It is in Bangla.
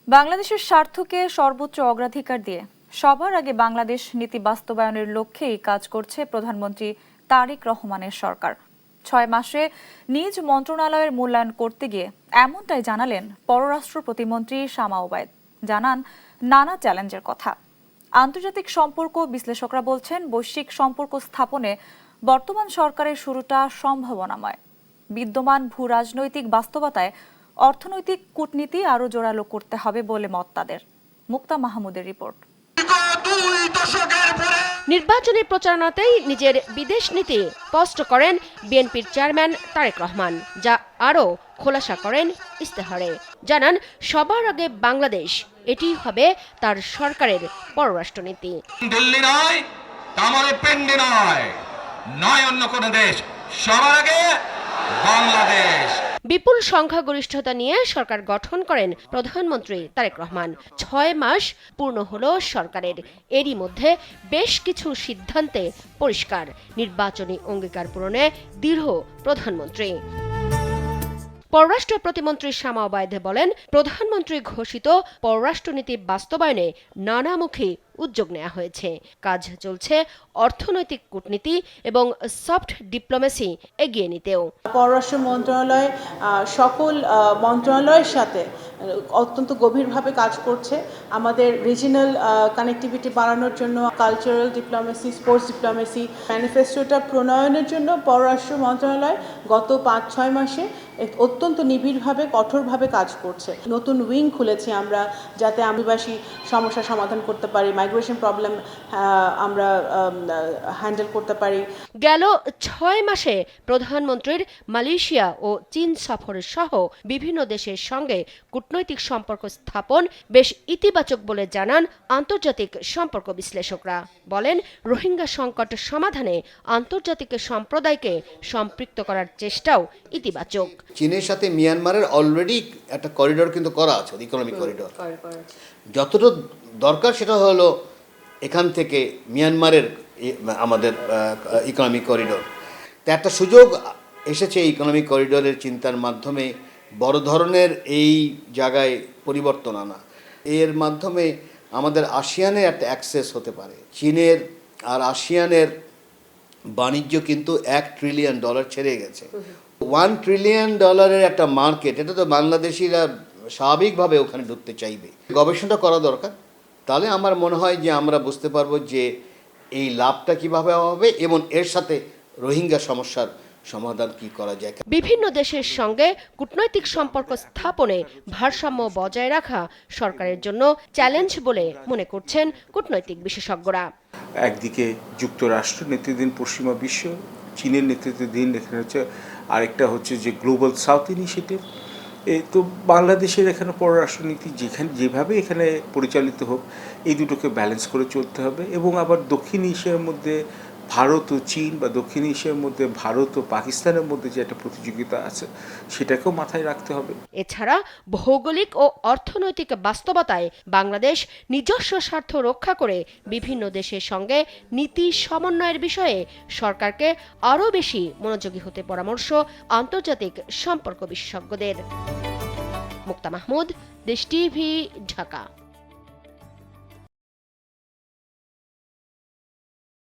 বাংলাদেশের স্বার্থকে সর্বোচ্চ অগ্রাধিকার দিয়ে সবার আগে বাংলাদেশ নীতি বাস্তবায়নের লক্ষ্যেই কাজ করছে প্রধানমন্ত্রী তারেক রহমানের সরকার। ৬ মাসে নিজ মন্ত্রণালয়ের মূল্যায়ন করতে গিয়ে এমনটাই জানালেন পররাষ্ট্র প্রতিমন্ত্রী শামা ওবায়দ। জানান নানা চ্যালেঞ্জের কথা। আন্তর্জাতিক সম্পর্ক বিশ্লেষকরা বলছেন, বৈশ্বিক সম্পর্ক স্থাপনে বর্তমান সরকারের শুরুটা সম্ভাবনাময়। বিদ্যমান ভূ রাজনৈতিক বাস্তবতায় অর্থনৈতিক কূটনীতি আরও জোরালো করতে হবে বলে মত তাদের। মুক্তা মাহমুদের রিপোর্ট। নির্বাচনী প্রচারণাতেই নিজের বিদেশ নীতি স্পষ্ট করেন বিএনপির চেয়ারম্যান তারেক রহমান, যা আরও খোলাসা করেন ইস্তেহারে। জানান সবার আগে বাংলাদেশ, এটি হবে তার সরকারের পররাষ্ট্রনীতি। দিল্লি নয়, আমাদের পেন্ডি নয় অন্য কোন দেশ, সবার আগে বাংলাদেশ। বিপুল সংখ্যাগরিষ্ঠতা নিয়ে সরকার গঠন করেন প্রধানমন্ত্রী তারেক রহমান। ৬ মাস পূর্ণ হলো সরকারের। এরই মধ্যে বেশ কিছু সিদ্ধান্তে পরিষ্কার, নির্বাচনী অঙ্গীকার পূরণে দৃঢ় প্রধানমন্ত্রী। পররাষ্ট্র প্রতিমন্ত্রী শামা ওবায়দ বলেন, প্রধানমন্ত্রী ঘোষিত পররাষ্ট্রনীতি বাস্তবায়নে নানামুখী উদ্যোগ নেওয়া হয়েছে। কাজ চলছে অর্থনৈতিক কূটনীতি এবং সফট ডিপ্লোমেসি এগিয়ে নিতেও। পররাষ্ট্র মন্ত্রণালয় সকল মন্ত্রণালয়ের সাথে অত্যন্ত গভীরভাবে কাজ করছে আমাদের রিজিনাল কানেক্টিভিটি বাড়ানোর জন্য। কালচারাল ডিপ্লোমেসি, স্পোর্টস ডিপ্লোমেসি ম্যানিফেস্টোটা প্রণয়নের জন্য পররাষ্ট্র মন্ত্রণালয় গত ৫-৬ মাসে অত্যন্ত নিবিড়ভাবে কঠোরভাবে কাজ করছে। নতুন উইং খুলেছি আমরা, যাতে আদিবাসী সমস্যা সমাধান করতে পারি, মাইগ্রেশন প্রবলেম আমরা হ্যান্ডেল করতে পারি। গেল ৬ মাসে প্রধানমন্ত্রীর মালয়েশিয়া ও চীন সফরের সহ বিভিন্ন দেশের সঙ্গে কূটনৈতিক সম্পর্ক স্থাপন বেশ ইতিবাচক বলে জানান আন্তর্জাতিক সম্পর্ক বিশ্লেষকরা। বলেন, রোহিঙ্গা সংকট সমাধানে আন্তর্জাতিক সম্প্রদায়কে সম্পৃক্ত করার চেষ্টাও ইতিবাচক। চীনের সাথে মিয়ানমারের অলরেডি একটা করিডোর কিন্তু করা আছে, ইকোনমিক করিডোর। যতটুকু দরকার সেটা হলো এখান থেকে মিয়ানমারের আমাদের ইকোনমিক করিডোর। তো একটা সুযোগ এসেছে ইকোনমিক করিডোরের চিন্তার মাধ্যমে বড় ধরনের এই জায়গায় পরিবর্তন আনা। এর মাধ্যমে আমাদের আসিয়ানে একটা অ্যাক্সেস হতে পারে। চীনের আর আসিয়ানের বাণিজ্য কিন্তু $1 ট্রিলিয়ন ছেড়ে গেছে। $1 ট্রিলিয়ন একটা মার্কেট, এটা তো বাংলাদেশিরা স্বাভাবিকভাবে ওখানে ঢুকতে চাইবে। গবেষণা করা দরকার, তাহলে আমার মনে হয় যে আমরা বুঝতে পারবো যে এই লাভটা কিভাবে হবে এবং এর সাথে রোহিঙ্গা সমস্যার সমাধান কি করা যায়। বিভিন্ন দেশের সঙ্গে কূটনৈতিক সম্পর্ক স্থাপনে ভারসাম্য বজায় রাখা সরকারের জন্য চ্যালেঞ্জ বলে মনে করছেন কূটনৈতিক বিশেষজ্ঞরা। একদিকে যুক্তরাষ্ট্র নেতৃত্বাধীন পশ্চিমা বিশ্ব, চীনের নেতৃত্বাধীন এখানে হচ্ছে, আরেকটা হচ্ছে যে গ্লোবাল সাউথ ইনিশিয়েটিভ। তো বাংলাদেশের এখানে পররাষ্ট্রনীতি যেভাবে এখানে পরিচালিত হোক, এই দুটোকে ব্যালেন্স করে চলতে হবে। এবং আবার দক্ষিণ এশিয়ার মধ্যে ভারত ও চীন বা দক্ষিণ এশিয়ার মধ্যে ভারত ও পাকিস্তানের মধ্যে যে একটা প্রতিযোগিতা আছে, সেটাকেও মাথায় রাখতে হবে। এছাড়া ভৌগোলিক ও অর্থনৈতিক বাস্তবতায় বাংলাদেশ নিজস্ব স্বার্থ রক্ষা করে বিভিন্ন দেশের সঙ্গে নীতি সমন্বয়ের বিষয়ে সরকারকে আরও বেশি মনোযোগী হতে পরামর্শ আন্তর্জাতিক সম্পর্ক বিশেষজ্ঞদের। মুক্তা মাহমুদ, দেশ টিভি, ঢাকা।